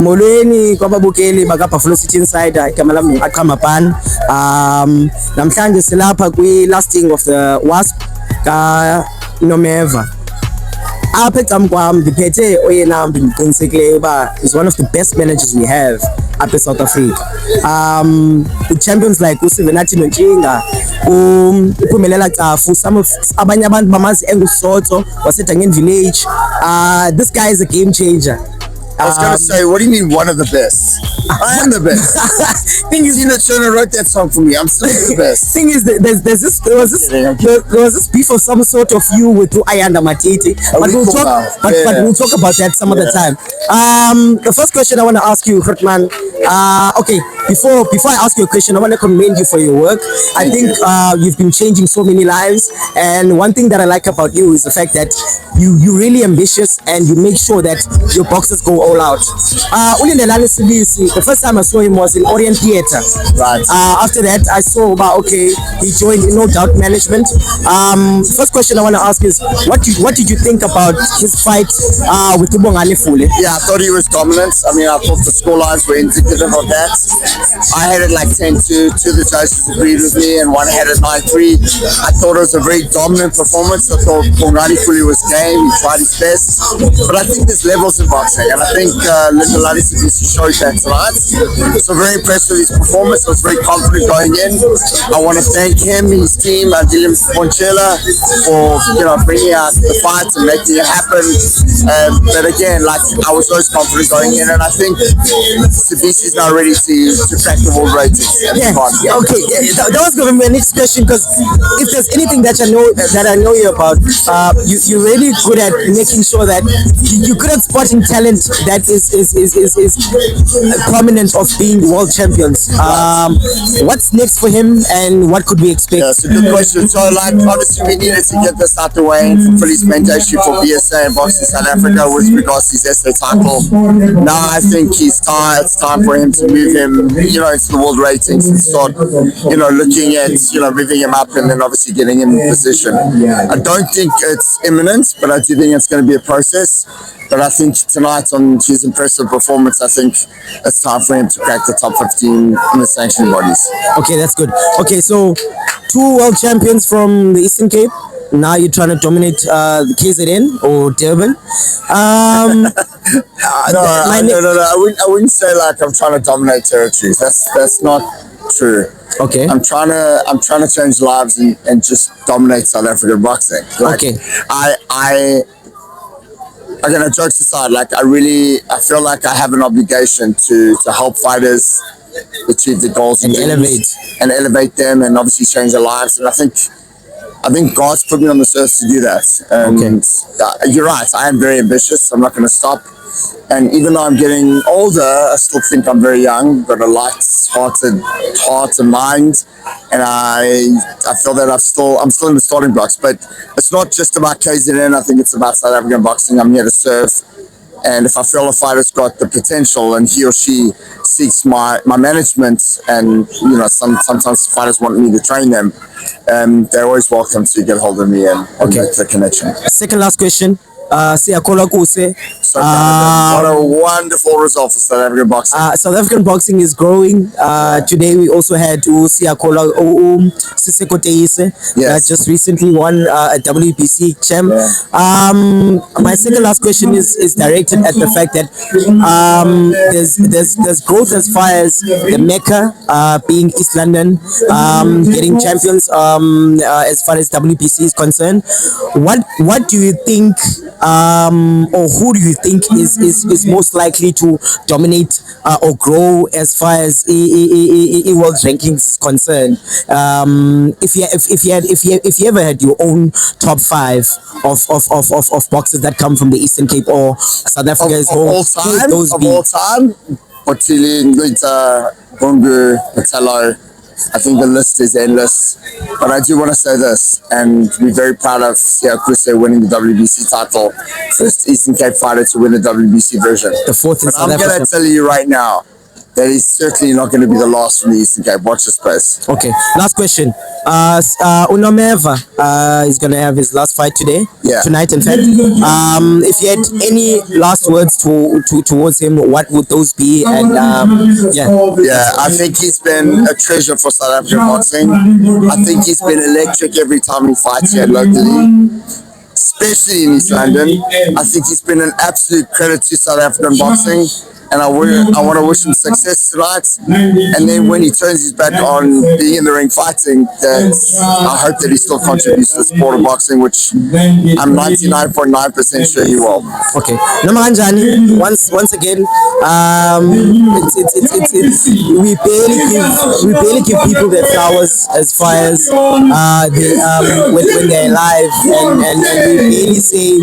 Molweni kwababukeli baka Buffalo City Insider, igama lami Aqhamapani. Namhlanje silapha kwi lasting of the Wasp ka Nomeva. Apha ecam kwam ndiphethe oyena ndiqinisekileyo ba is one of the best managers we have up in South Africa. With champions like uSivenathi Nontshinga, uPhumelela Cafu, some of abanye abantu bamazi enguSotho waseDangeni Village. This guy is a game changer. I was gonna say, what do you mean one of the best? I am the best. Thing is, Tina Turner wrote that song for me. I'm still the best. Thing is, there was this beef of some sort of you with Ayanda Matiti, but we'll talk about that some other time. The first question I want to ask you, Hurtman. Okay, before I ask you a question, I want to commend you for your work. I think you've been changing so many lives, and one thing that I like about you is the fact that you're really ambitious and you make sure that your boxers go all out. The first time I saw him was in Orient Theatre. Right. After that, I saw he joined No Doubt Management. First question I want to ask is, what did you think about his fight with Tubongani Fule? Yeah, I thought he was dominant. I mean, I thought the scorelines were indicative of that. I had it like 10-2. Two of the judges agreed with me, and one had it 9-3. I thought it was a very dominant performance. I thought Tubongani Fule was game. He tried his best. But I think there's levels in boxing, and I think Lindeladi showed that tonight. So very impressed with his performance. I was very confident going in. I want to thank him, his team, and Dylan Ponchela for bringing out the fight and making it happen. But again, I was always confident going in, and I think Sibisi's now ready to crack the world ratings. Yeah. Okay. That was going to be my next question, because if there's anything that I know you about, you're really good at making sure that you're good at spotting talent that is prominent of being world champions. What's next for him, and what could we expect? Yeah, it's a good question. So, obviously, we needed to get this out the way and fulfill his mentorship for BSA and Boxing South Africa with regards to his SA title. Now, I think it's time for him to move him, into the world ratings and start, looking at, moving him up and then obviously getting him in position. I don't think it's imminent, but I do think it's going to be a process. But I think tonight, on his impressive performance, I think it's time for him to crack the top 15 in the sanctioning bodies. Okay, that's good. Okay, so 2 world champions from the Eastern Cape. Now you're trying to dominate the KZN or Durban. No, I wouldn't say I'm trying to dominate territories. That's not true. Okay. I'm trying to change lives and just dominate South African boxing. Okay. Again, jokes aside, I feel like I have an obligation to help fighters achieve the goals and elevate them, and obviously change their lives. And I think God's put me on this earth to do that. And you're right, I am very ambitious. I'm not going to stop. And even though I'm getting older, I still think I'm very young. Got a light-hearted heart and mind, and I feel that I'm still in the starting blocks. But it's not just about KZN. I think it's about South African boxing. I'm here to serve, and if I feel a fighter's got the potential and he or she seeks my management, and sometimes fighters want me to train them, they're always welcome to get hold of me and make the connection. Second last question. Siyakola Kuse. What a wonderful result for South African boxing. South African boxing is growing. Today we also had Siyakola Siseko Teise that just recently won a WBC champ. Yeah. My second last question is directed at the fact that there's growth as far as the Mecca being East London, getting champions as far as WBC is concerned. What do you think? Or who do you think is most likely to dominate or grow as far as world rankings is concerned? If you ever had your own top 5 of boxers that come from the Eastern Cape or South Africa as whole, all time, Otili, Ngwita, Bungu, Patello. I think the list is endless, but I do want to say this, and we're very proud of Sia Kuse winning the WBC title, first Eastern Cape fighter to win the WBC version. The 4th in South Africa. I'm going to tell you right now, that he's certainly not going to be the last from the Eastern Cape. Watch the space. Okay, last question. Unameva is gonna have his last fight today. Yeah. Tonight, in fact. If you had any last words towards him, what would those be? And Yeah, I think he's been a treasure for South African boxing. I think he's been electric every time he fights here locally, especially in East London. I think he's been an absolute credit to South African boxing, and I want to wish him success tonight. And then when he turns his back on being in the ring fighting, I hope that he still contributes to the sport of boxing, which I'm 99.9% sure he will. Okay. Namahanjani, once again, we barely give people their flowers as far as when they're alive, and we barely say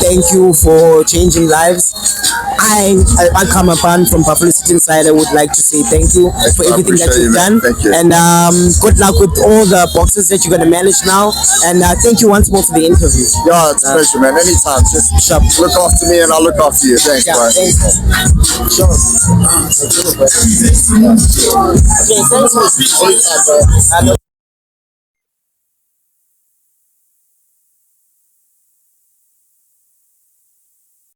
thank you for changing lives. I come upon from Buffalo City Inside. I would like to say thank you for everything that you've done, and good luck with all the boxes that you're going to manage now. And thank you once more for the interview. Yeah, it's a pleasure, man. Anytime, just look after me and I'll look after you. Thanks, bro. Thanks. Sure. Okay, thanks.